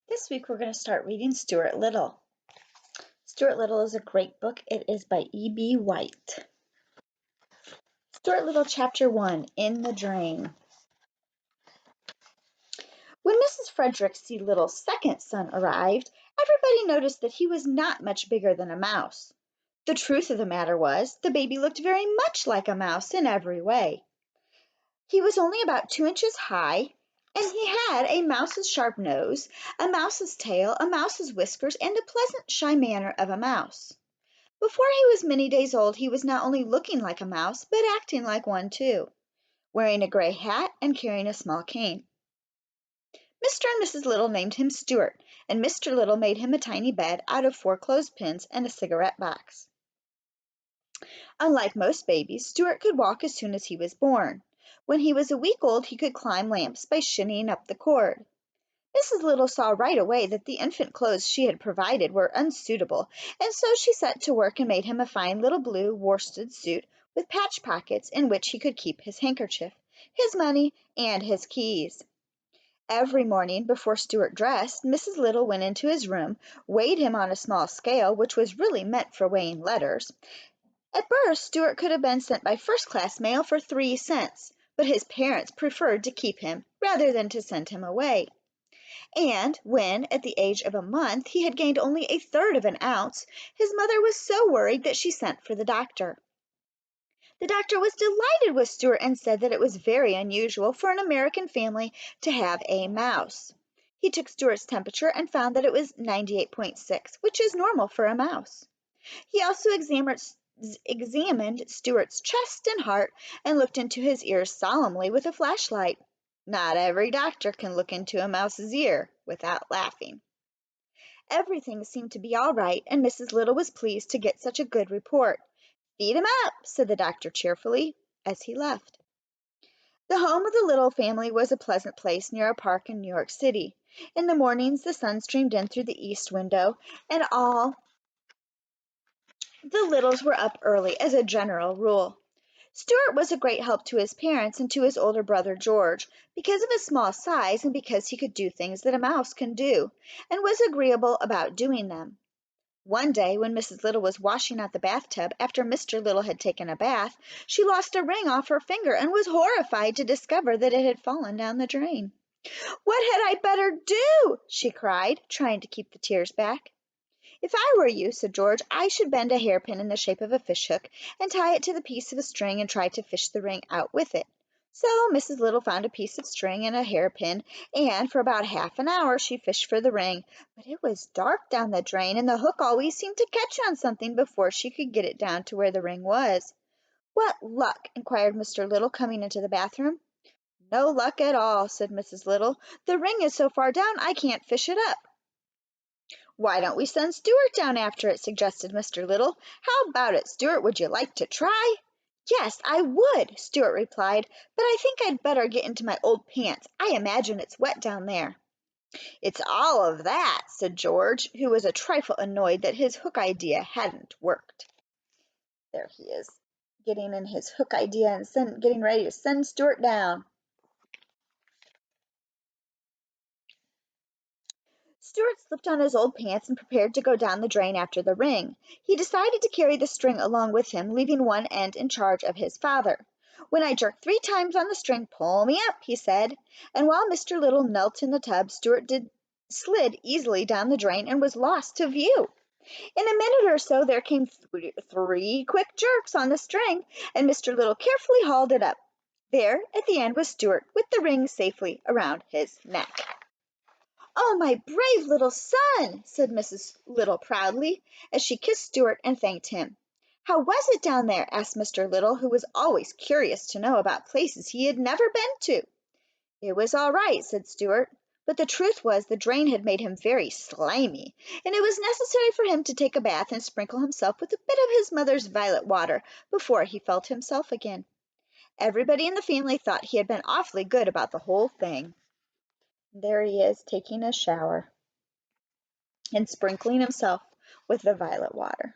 This week we're going to start reading Stuart Little. Stuart Little is a great book. It is by E.B. White. Stuart Little Chapter 1, In the Drain. When Mrs. Frederick C. Little's second son arrived, everybody noticed that he was not much bigger than a mouse. The truth of the matter was, the baby looked very much like a mouse in every way. He was only about 2 inches high, and he had a mouse's sharp nose, a mouse's tail, a mouse's whiskers, and the pleasant, shy manner of a mouse. Before he was many days old, he was not only looking like a mouse, but acting like one too, wearing a gray hat and carrying a small cane. Mr. and Mrs. Little named him Stuart, and Mr. Little made him a tiny bed out of 4 clothespins and a cigarette box. Unlike most babies, Stuart could walk as soon as he was born. When he was a week old, he could climb lamps by shinnying up the cord. Mrs. Little saw right away that the infant clothes she had provided were unsuitable, and so she set to work and made him a fine little blue worsted suit with patch pockets in which he could keep his handkerchief, his money, and his keys. Every morning before Stuart dressed, Mrs. Little went into his room, weighed him on a small scale which was really meant for weighing letters. At birth, Stuart could have been sent by first-class mail for 3 cents, but his parents preferred to keep him rather than to send him away. And when, at the age of a month, he had gained only a third of an ounce, his mother was so worried that she sent for the doctor. The doctor was delighted with Stuart and said that it was very unusual for an American family to have a mouse. He took Stuart's temperature and found that it was 98.6, which is normal for a mouse. He also examined Stuart's chest and heart and looked into his ears solemnly with a flashlight. Not every doctor can look into a mouse's ear without laughing. Everything seemed to be all right, and Mrs. Little was pleased to get such a good report. "Feed him up," said the doctor cheerfully, as he left. The home of the Little family was a pleasant place near a park in New York City. In the mornings the sun streamed in through the east window, and all the Littles were up early as a general rule. Stuart was a great help to his parents and to his older brother George, because of his small size and because he could do things that a mouse can do, and was agreeable about doing them. One day, when Mrs. Little was washing out the bathtub after Mr. Little had taken a bath, she lost a ring off her finger and was horrified to discover that it had fallen down the drain. "What had I better do?" she cried, trying to keep the tears back. "If I were you," said George, "I should bend a hairpin in the shape of a fishhook and tie it to the piece of a string and try to fish the ring out with it." So Mrs. Little found a piece of string and a hairpin, and for about half an hour she fished for the ring. But it was dark down the drain, and the hook always seemed to catch on something before she could get it down to where the ring was. "What luck?" inquired Mr. Little, coming into the bathroom. "No luck at all," said Mrs. Little. "The ring is so far down I can't fish it up." "Why don't we send Stuart down after it?" suggested Mr. Little. "How about it, Stuart? Would you like to try?" "Yes, I would," Stuart replied, "but I think I'd better get into my old pants. I imagine it's wet down there." "It's all of that," said George, who was a trifle annoyed that his hook idea hadn't worked. There he is, getting in his hook idea and getting ready to send Stuart down. Stuart slipped on his old pants and prepared to go down the drain after the ring. He decided to carry the string along with him, leaving one end in charge of his father. "When I jerk 3 times on the string, pull me up," he said. And while Mr. Little knelt in the tub, Stuart slid easily down the drain and was lost to view. In a minute or so there came 3 quick jerks on the string, and Mr. Little carefully hauled it up. There at the end was Stuart, with the ring safely around his neck. "Oh, my brave little son!" said Mrs. Little proudly, as she kissed Stuart and thanked him. "How was it down there?" asked Mr. Little, who was always curious to know about places he had never been to. "It was all right," said Stuart, but the truth was the drain had made him very slimy, and it was necessary for him to take a bath and sprinkle himself with a bit of his mother's violet water before he felt himself again. Everybody in the family thought he had been awfully good about the whole thing. There he is, taking a shower and sprinkling himself with the violet water.